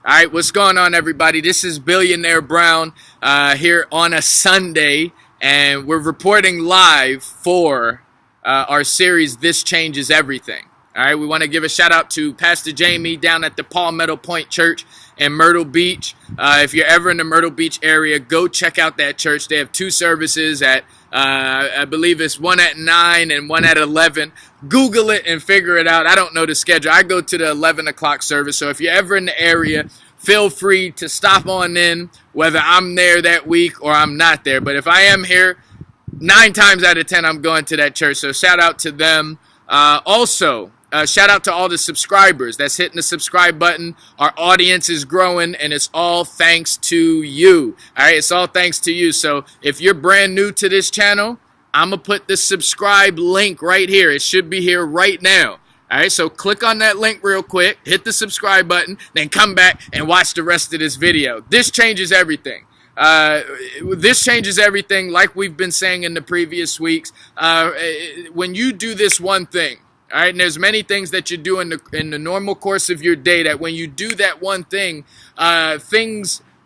All right, what's going on, everybody? This is Billionaire Brown here on a Sunday, and we're reporting live for our series, This Changes Everything. All right, we want to give a shout out to Pastor Jamie down at the Palmetto Point Church in Myrtle Beach. If you're ever in the Myrtle Beach area, go check out that church. They have two services at, I believe it's one at 9 and one at 11. Google it and figure it out. I don't know the schedule. I go to the 11 o'clock service. So if you're ever in the area, feel free to stop on in, whether I'm there that week or I'm not there. But if I am here, 9 times out of 10, I'm going to that church. So shout out to them. Also, shout out to all the subscribers that's hitting the subscribe button. Our audience is growing, and it's all thanks to you. All right, it's all thanks to you. So if you're brand new to this channel, I'm going to put the subscribe link right here. It should be here right now. All right, so click on that link real quick, hit the subscribe button, then come back and watch the rest of this video. This changes everything. This changes everything, like we've been saying in the previous weeks. When you do this one thing, all right, and there's many things that you do in the normal course of your day that when you do that one thing,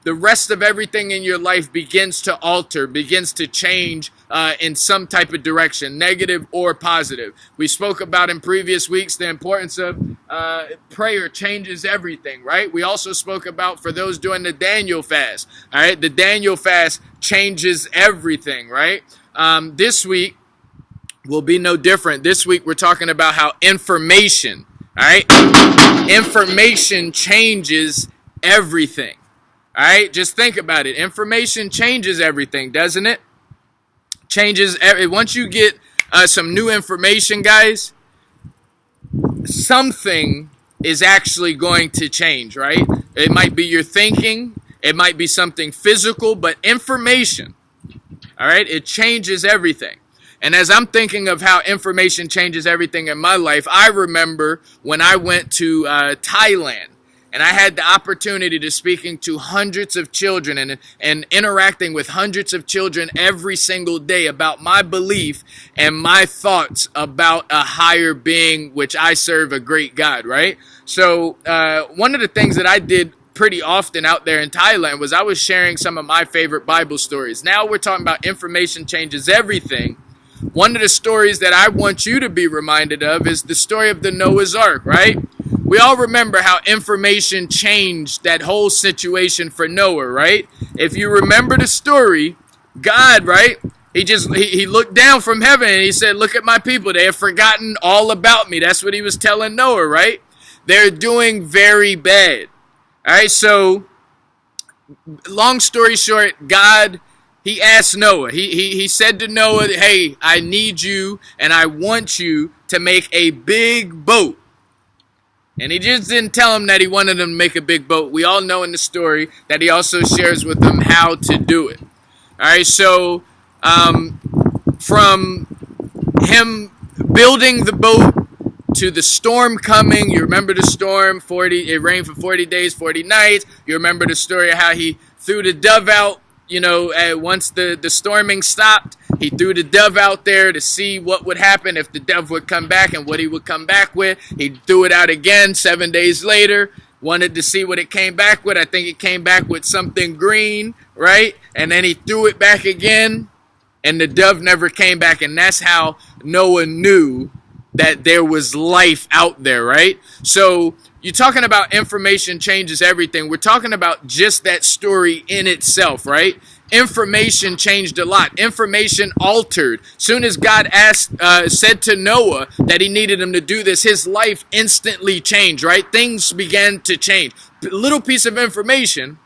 the rest of everything in your life begins to alter, begins to change in some type of direction, negative or positive. We spoke about in previous weeks the importance of prayer changes everything, right? We also spoke about, for those doing the Daniel fast, all right, the Daniel fast changes everything, right? This week will be no different. This week we're talking about how information, all right, information changes everything. All right, just think about it. Information changes everything, doesn't it? Once you get some new information, guys, something is actually going to change, right? It might be your thinking, it might be something physical, but information, all right, it changes everything. And as I'm thinking of how information changes everything in my life, I remember when I went to Thailand. And I had the opportunity to speaking to hundreds of children and interacting with hundreds of children every single day about my belief and my thoughts about a higher being, which I serve a great God, right? So one of the things that I did pretty often out there in Thailand was I was sharing some of my favorite Bible stories. Now we're talking about information changes everything. One of the stories that I want you to be reminded of is the story of the Noah's Ark, right? We all remember how information changed that whole situation for Noah, right? If you remember the story, God, right? He looked down from heaven and he said, "Look at my people. They have forgotten all about me." That's what he was telling Noah, right? They're doing very bad. All right, so long story short, God, he asked Noah. He said to Noah, "Hey, I need you and I want you to make a big boat." And he just didn't tell him that he wanted him to make a big boat. We all know in the story that he also shares with them how to do it. All right, so from him building the boat to the storm coming, you remember the storm, it rained for 40 days, 40 nights. You remember the story of how he threw the dove out, once the storming stopped. He threw the dove out there to see what would happen if the dove would come back and what he would come back with. He threw it out again 7 days later, wanted to see what it came back with. I think it came back with something green, right? And then he threw it back again, and the dove never came back. And that's how Noah knew that there was life out there, right? So you're talking about information changes everything. We're talking about just that story in itself, right? Information changed a lot. Information altered. Soon as God said to Noah that he needed him to do this, his life instantly changed, right? Things began to change. A little piece of information,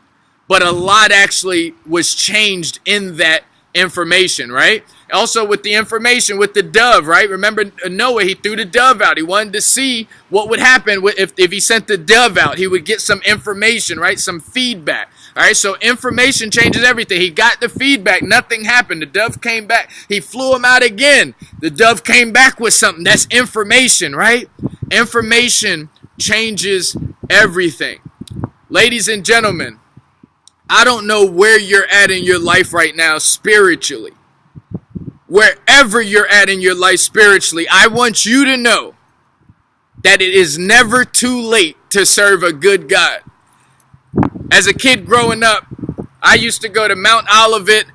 but a lot actually was changed in that information, right? Also with the information with the dove, right? Remember Noah, he threw the dove out. He wanted to see what would happen if he sent the dove out. He would get some information, right? Some feedback. All right, so information changes everything. He got the feedback. Nothing happened. The dove came back. He flew him out again. The dove came back with something. That's information, right? Information changes everything. Ladies and gentlemen, I don't know where you're at in your life right now spiritually. Wherever you're at in your life spiritually, I want you to know that it is never too late to serve a good God. As a kid growing up, I used to go to Mount Olivet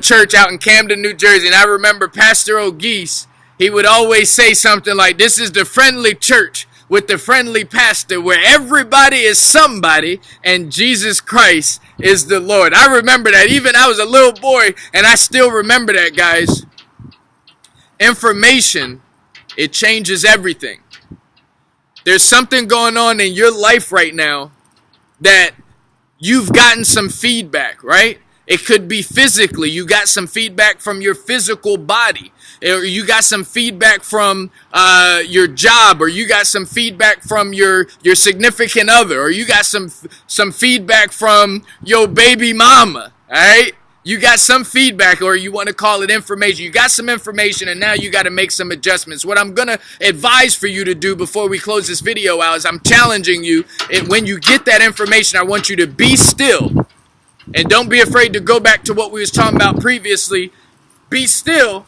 Church out in Camden, New Jersey, and I remember Pastor O'Geese, he would always say something like, "This is the friendly church with the friendly pastor where everybody is somebody and Jesus Christ is the Lord." I remember that. Even I was a little boy, and I still remember that, guys. Information, it changes everything. There's something going on in your life right now that you've gotten some feedback, right? It could be physically. You got some feedback from your physical body. Or you got some feedback from your job. Or you got some feedback from your significant other. Or you got some feedback from your baby mama, all right? You got some feedback, or you want to call it information. You got some information, and now you got to make some adjustments. What I'm going to advise for you to do before we close this video out is I'm challenging you. And when you get that information, I want you to be still. And don't be afraid to go back to what we was talking about previously. Be still.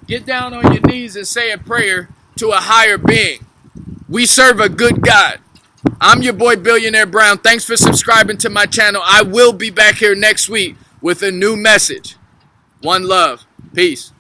Get down on your knees and say a prayer to a higher being. We serve a good God. I'm your boy, Billionaire Brown. Thanks for subscribing to my channel. I will be back here next week with a new message. One love. Peace.